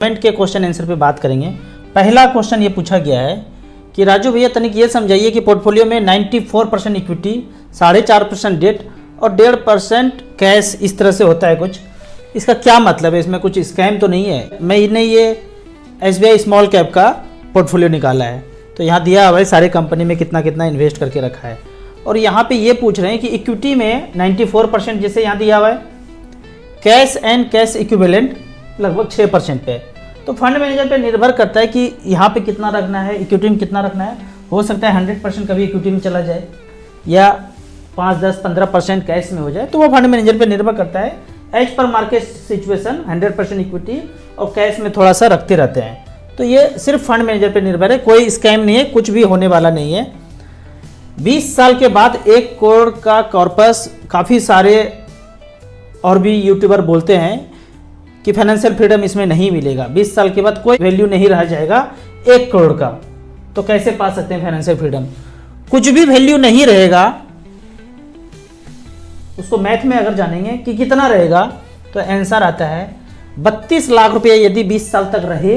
Comment के question answer पे बात करेंगे। पहला क्वेश्चन ये पूछा गया है कि राजू भैया तनिक ये समझाइए कि पोर्टफोलियो में 94% इक्विटी, 4.5% डेट और 1.5% कैश इस तरह से होता है कुछ, इसका क्या मतलब है? इसमें कुछ स्कैम तो नहीं है? मैंने ये SBI स्मॉल कैप का पोर्टफोलियो निकाला है, तो यहाँ दिया हुआ है सारे कंपनी में कितना कितना इन्वेस्ट करके रखा है, और यहाँ पे ये पूछ रहे हैं कि इक्विटी में 94% जैसे यहाँ दिया हुआ है, कैश एंड कैश इक्विवेलेंट लगभग 6% पे। तो फंड मैनेजर पे निर्भर करता है कि यहाँ पे कितना रखना है, इक्विटी में कितना रखना है। हो सकता है 100% कभी इक्विटी में चला जाए या 5, 10, 15% कैश में हो जाए, तो वो फंड मैनेजर पे निर्भर करता है। एज पर मार्केट सिचुएशन 100% इक्विटी और कैश में थोड़ा सा रखते रहते हैं। तो ये सिर्फ फंड मैनेजर पे निर्भर है, कोई स्कैम नहीं है, कुछ भी होने वाला नहीं है। 20 साल के बाद 1 करोड़ का कॉर्पस, काफ़ी सारे और भी यूट्यूबर बोलते हैं कि फाइनेंशियल फ्रीडम इसमें नहीं मिलेगा। 20 साल के बाद कोई वैल्यू नहीं रह जाएगा 1 करोड़ का, तो कैसे पा सकते हैं फाइनेंशियल फ्रीडम? कुछ भी वैल्यू नहीं रहेगा। उसको मैथ में अगर जानेंगे कि कितना रहेगा, तो आंसर आता है 32 लाख रुपये यदि 20 साल तक रहे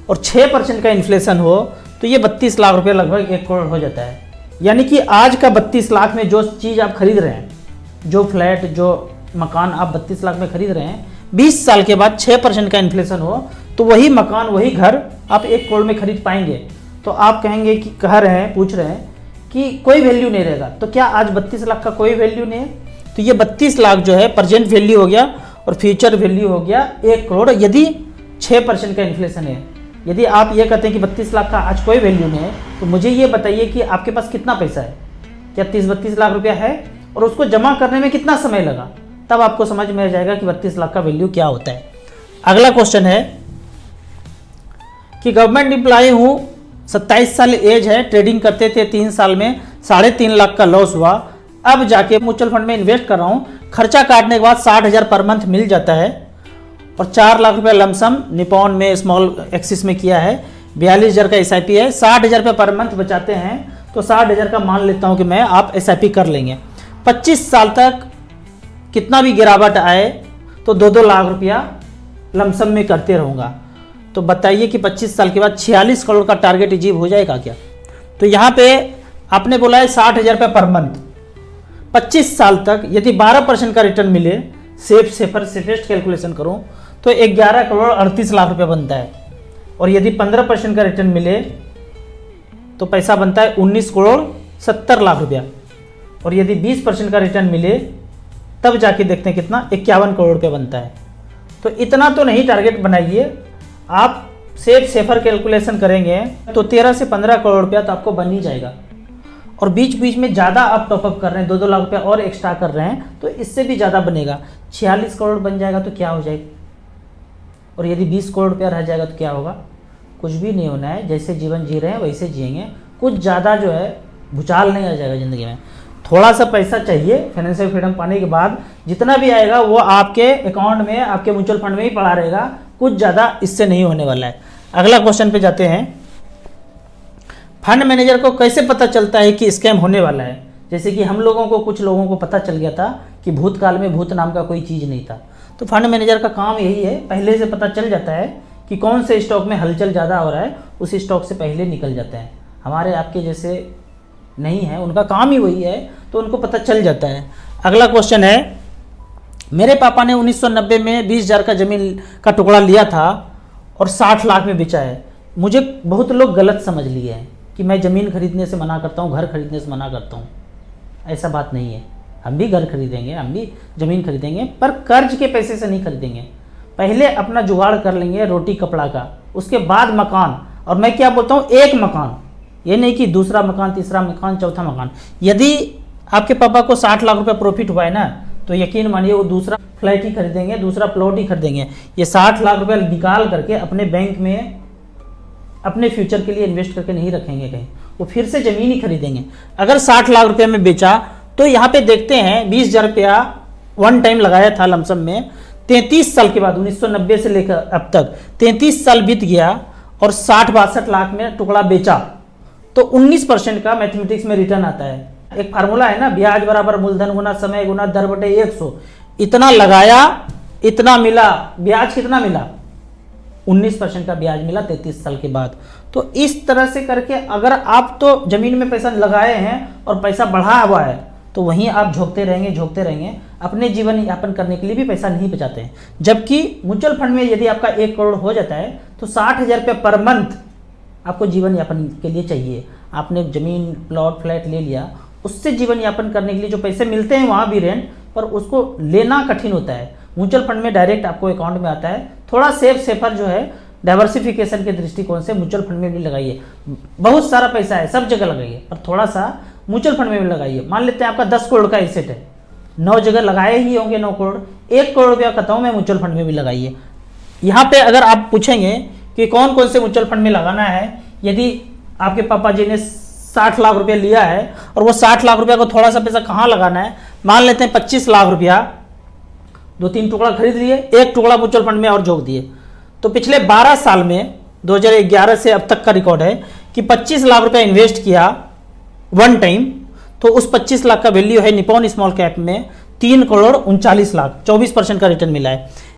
और 6% का इन्फ्लेशन हो, तो ये 32 लाख रुपये लगभग 1 करोड़ हो जाता है। यानी कि आज का 32 लाख में जो चीज़ आप खरीद रहे हैं, जो फ्लैट, जो मकान आप 32 लाख में खरीद रहे हैं, 20 साल के बाद 6% का इन्फ्लेशन हो, तो वही मकान, वही घर आप 1 करोड़ में खरीद पाएंगे। तो आप कहेंगे कि पूछ रहे हैं कि कोई वैल्यू नहीं रहेगा, तो क्या आज 32 लाख का कोई वैल्यू नहीं है? तो ये 32 लाख जो है प्रेजेंट वैल्यू हो गया और फ्यूचर वैल्यू हो गया 1 करोड़ यदि 6% का इन्फ्लेशन है। यदि आप ये कहते हैं कि 32 लाख का आज कोई वैल्यू नहीं है, तो मुझे ये बताइए कि आपके पास कितना पैसा है? क्या 30-32 लाख रुपया है? और उसको जमा करने में कितना समय लगा? तब आपको समझ में आ जाएगा कि 32 लाख का वैल्यू क्या होता है। अगला क्वेश्चन है कि गवर्नमेंट एम्प्लॉय हूँ, 27 साल एज है, ट्रेडिंग करते थे 3 साल में 3.5 लाख का लॉस हुआ, अब जाके म्यूचुअल फंड में इन्वेस्ट कर रहा हूँ, खर्चा काटने के बाद 60,000 पर मंथ मिल जाता है और 4 लाख रुपये लमसम निपॉन में स्मॉल एक्सिस में किया है, 42,000 का SIP है, 60,000 रुपये पर मंथ बचाते हैं, तो 60,000 का मान लेता हूँ कि मैं आप SIP कर लेंगे। 25 साल तक कितना भी गिरावट आए तो 2-2 लाख रुपया लमसम में करते रहूँगा। तो बताइए कि 25 साल के बाद 46 करोड़ का टारगेट अचीव हो जाएगा क्या? तो यहाँ पे आपने बोला है 60,000 रुपये पर मंथ, 25 साल तक यदि 12% का रिटर्न मिले, सेफेस्ट कैलकुलेशन करूँ तो 11 करोड़ 38 लाख रुपया बनता है, और यदि 15% का रिटर्न मिले तो पैसा बनता है 19 करोड़ 70 लाख रुपया, और यदि 20% का रिटर्न मिले तब जाके देखते हैं कितना, 51 करोड़ रुपया बनता है। तो इतना तो नहीं टारगेट बनाइए, आप सेफर कैलकुलेशन करेंगे तो 13 से 15 करोड़ रुपया तो आपको बन ही जाएगा। और बीच बीच में ज़्यादा आप टॉपअप कर रहे हैं, 2-2 लाख रुपया और एक्स्ट्रा कर रहे हैं, तो इससे भी ज़्यादा बनेगा। 46 करोड़ बन जाएगा तो क्या हो जाएगा? और यदि 20 करोड़ रुपया रह जाएगा तो क्या होगा? कुछ भी नहीं होना है, जैसे जीवन जी रहे हैं वैसे जिएंगे, कुछ ज़्यादा जो है भूचाल नहीं आ जाएगा ज़िंदगी में। थोड़ा सा पैसा चाहिए, फाइनेंशियल फ्रीडम पाने के बाद जितना भी आएगा वो आपके अकाउंट में, आपके म्यूचुअल फंड में ही पड़ा रहेगा, कुछ ज़्यादा इससे नहीं होने वाला है। अगला क्वेश्चन पे जाते हैं, फंड मैनेजर को कैसे पता चलता है कि स्कैम होने वाला है? जैसे कि हम लोगों को, कुछ लोगों को पता चल गया था कि भूतकाल में भूत नाम का कोई चीज़ नहीं था, तो फंड मैनेजर का काम यही है, पहले से पता चल जाता है कि कौन से स्टॉक में हलचल ज़्यादा हो रहा है, उस स्टॉक से पहले निकल जाते हैं। हमारे आपके जैसे नहीं है, उनका काम ही वही है, तो उनको पता चल जाता है। अगला क्वेश्चन है, मेरे पापा ने 1990 में 20,000 का ज़मीन का टुकड़ा लिया था और 60 लाख में बेचा है। मुझे बहुत लोग गलत समझ लिए हैं कि मैं ज़मीन खरीदने से मना करता हूँ, घर खरीदने से मना करता हूँ। ऐसा बात नहीं है, हम भी घर खरीदेंगे, हम भी ज़मीन खरीदेंगे, पर कर्ज के पैसे से नहीं खरीदेंगे। पहले अपना जुगाड़ कर लेंगे रोटी कपड़ा का, उसके बाद मकान। और मैं क्या बोलता हूँ, एक मकान, ये नहीं कि दूसरा मकान, तीसरा मकान, चौथा मकान। यदि आपके पापा को 60 लाख रुपया प्रॉफिट हुआ है ना, तो यकीन मानिए वो दूसरा फ्लैट ही खरीदेंगे, दूसरा प्लॉट ही खरीदेंगे। ये 60 लाख रुपया निकाल करके अपने बैंक में अपने फ्यूचर के लिए इन्वेस्ट करके नहीं रखेंगे कहीं, वो फिर से ज़मीन ही खरीदेंगे। अगर 60 लाख रुपये में बेचा, तो यहाँ पे देखते हैं 20,000 रुपया वन टाइम लगाया था लमसम में, 33 साल के बाद 1990 से लेकर अब तक 33 साल बीत गया और 60-62 लाख में टुकड़ा बेचा, तो 19% का मैथमेटिक्स में रिटर्न आता है। एक फार्मूला है ना, ब्याज बराबर मूलधन गुना समय गुना दर बटे 100। इतना लगाया, इतना मिला, ब्याज कितना मिला? 19% का ब्याज मिला 33 साल के बाद। तो इस तरह से करके अगर आप तो ज़मीन में पैसा लगाए हैं और पैसा बढ़ा हुआ है तो वहीं आप झोंकते रहेंगे, अपने जीवन यापन करने के लिए भी पैसा नहीं बचाते हैं। जबकि म्यूचुअल फंड में यदि आपका 1 करोड़ हो जाता है तो 60,000 रुपये पर मंथ आपको जीवन यापन के लिए चाहिए। आपने ज़मीन प्लॉट फ्लैट ले लिया, उससे जीवन यापन करने के लिए जो पैसे मिलते हैं वहाँ भी रेंट पर, उसको लेना कठिन होता है। म्यूचुअल फंड में डायरेक्ट आपको अकाउंट में आता है। थोड़ा सेफर जो है डाइवर्सिफिकेशन के दृष्टिकोण से म्यूचुअल फंड में भी लगाइए। बहुत सारा पैसा है, सब जगह लगाइए, पर थोड़ा सा म्यूचुअल फंड में भी लगाइए। मान लेते हैं आपका 10 करोड़ का एसेट है, 9 जगह लगाए ही होंगे 9 करोड़, 1 करोड़ रुपया खत्म में म्यूचुअल फंड में भी लगाइए। यहाँ पे अगर आप पूछेंगे कि कौन कौन से म्यूचुअल फंड में लगाना है, यदि आपके पापा जी ने 60 लाख रुपया लिया है और वो 60 लाख रुपया को थोड़ा सा पैसा कहाँ लगाना है, मान लेते हैं 25 लाख रुपया 2-3 टुकड़ा खरीद लिए, 1 टुकड़ा म्यूचुअल फंड में और झोंक दिए, तो पिछले 12 साल में 2011 से अब तक का रिकॉर्ड है कि 25 लाख रुपया इन्वेस्ट किया वन टाइम, तो उस 25 लाख का वैल्यू है निपॉन स्मॉल कैप में 3 करोड़ 39 लाख, 24% का रिटर्न मिला है।